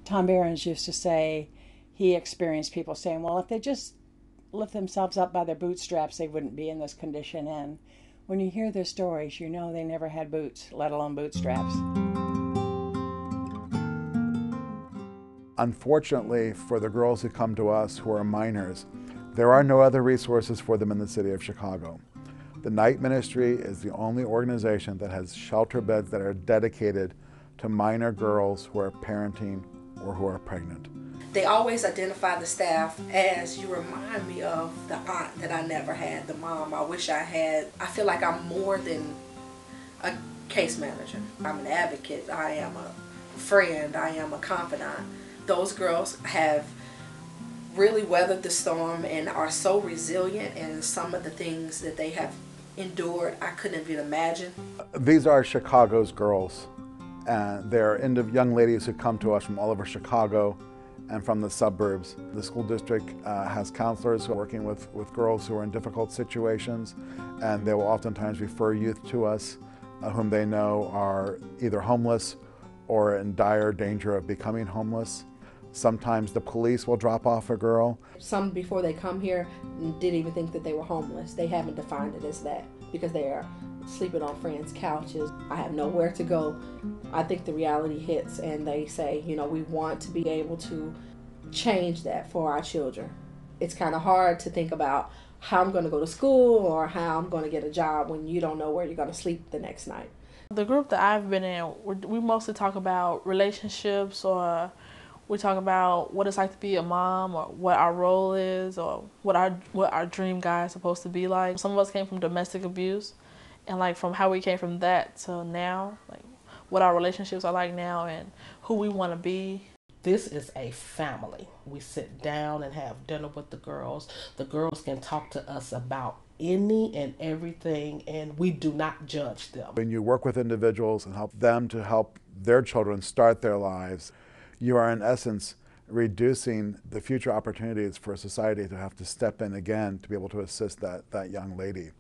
Tom Behrens used to say he experienced people saying, well, if they just lift themselves up by their bootstraps, they wouldn't be in this condition. And when you hear their stories, you know they never had boots, let alone bootstraps. Unfortunately, for the girls who come to us who are minors, there are no other resources for them in the city of Chicago. The Night Ministry is the only organization that has shelter beds that are dedicated to minor girls who are parenting or who are pregnant. They always identify the staff as, you remind me of the aunt that I never had, the mom I wish I had. I feel like I'm more than a case manager. I'm an advocate, I am a friend, I am a confidant. Those girls have really weathered the storm and are so resilient, and some of the things that they have endured, I couldn't even imagine. These are Chicago's girls, and they're young ladies who come to us from all over Chicago and from the suburbs. The school district has counselors who are working with girls who are in difficult situations, and they will oftentimes refer youth to us whom they know are either homeless or in dire danger of becoming homeless. Sometimes the police will drop off a girl. Some, before they come here, didn't even think that they were homeless. They haven't defined it as that because they are sleeping on friends' couches. I have nowhere to go. I think the reality hits and they say, you know, we want to be able to change that for our children. It's kind of hard to think about how I'm going to go to school or how I'm going to get a job when you don't know where you're going to sleep the next night. The group that I've been in, we mostly talk about relationships, or we talk about what it's like to be a mom, or what our role is, or what our dream guy is supposed to be like. Some of us came from domestic abuse, and like from how we came from that to now, like what our relationships are like now and who we want to be. This is a family. We sit down and have dinner with the girls. The girls can talk to us about any and everything, and we do not judge them. When you work with individuals and help them to help their children start their lives, you are in essence reducing the future opportunities for society to have to step in again to be able to assist that young lady.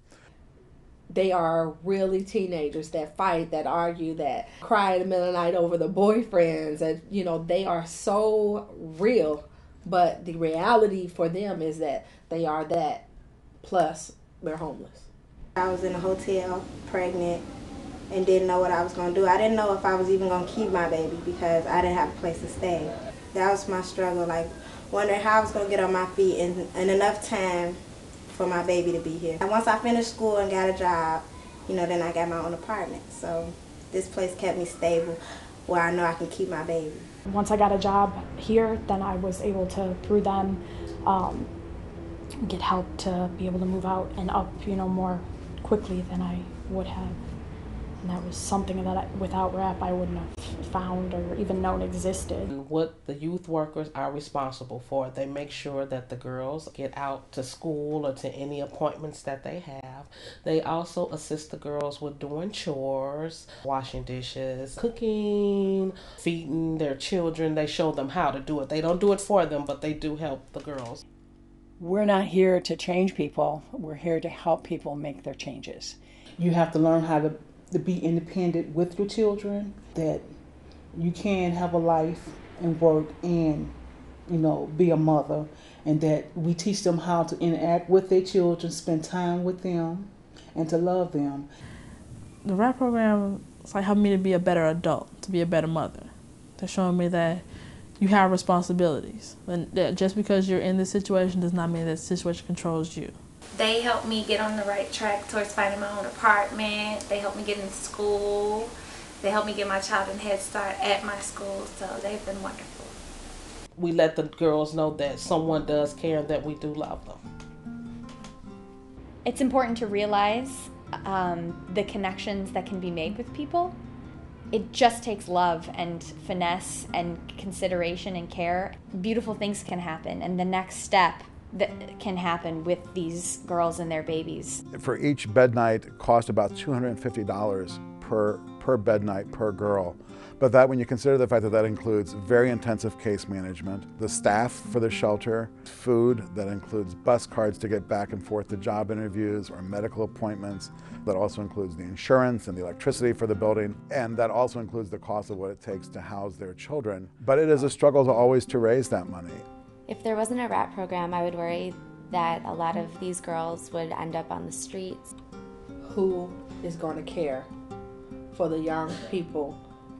They are really teenagers that fight, that argue, that cry in the middle of the night over the boyfriends. And, you know, they are so real. But the reality for them is that they are that, plus they're homeless. I was in a hotel, pregnant, and didn't know what I was going to do. I didn't know if I was even going to keep my baby because I didn't have a place to stay. That was my struggle, like wondering how I was going to get on my feet in enough time for my baby to be here. And once I finished school and got a job, you know, then I got my own apartment. So this place kept me stable where I know I can keep my baby. Once I got a job here, then I was able to, through them, get help to be able to move out and up, you know, more quickly than I would have. And that was something that without RAPP I wouldn't have found or even known existed. What the youth workers are responsible for, they make sure that the girls get out to school or to any appointments that they have. They also assist the girls with doing chores, washing dishes, cooking, feeding their children. They show them how to do it. They don't do it for them, but they do help the girls. We're not here to change people. We're here to help people make their changes. You have to learn how to be independent with your children, that you can have a life and work and, you know, be a mother, and that we teach them how to interact with their children, spend time with them, and to love them. The RAPPP program is like helping me to be a better adult, to be a better mother. They're showing me that you have responsibilities, and that just because you're in this situation does not mean that the situation controls you. They helped me get on the right track towards finding my own apartment. They helped me get into school. They helped me get my child in Head Start at my school, so they've been wonderful. We let the girls know that someone does care and that we do love them. It's important to realize the connections that can be made with people. It just takes love and finesse and consideration and care. Beautiful things can happen, and the next step that can happen with these girls and their babies. For each bed night, it costs about $250 per bed night per girl. But that, when you consider the fact that that includes very intensive case management, the staff for the shelter, food, that includes bus cards to get back and forth to job interviews or medical appointments, that also includes the insurance and the electricity for the building, and that also includes the cost of what it takes to house their children. But it is a struggle always to raise that money. If there wasn't a RAPPP program, I would worry that a lot of these girls would end up on the streets. Who is going to care for the young people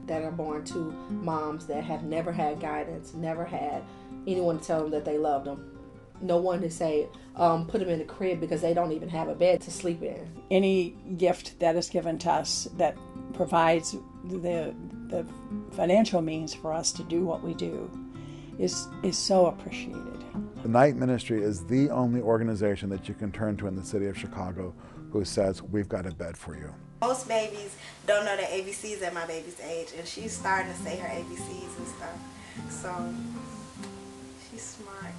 that are born to moms that have never had guidance, never had anyone to tell them that they loved them? No one to say, put them in the crib because they don't even have a bed to sleep in. Any gift that is given to us that provides the financial means for us to do what we do is so appreciated. The Night Ministry is the only organization that you can turn to in the city of Chicago who says, we've got a bed for you. Most babies don't know the ABCs at my baby's age, and she's starting to say her ABCs and stuff. So she's smart.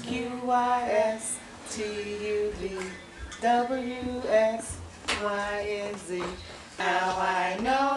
QYSTUVWXYZ. Now I know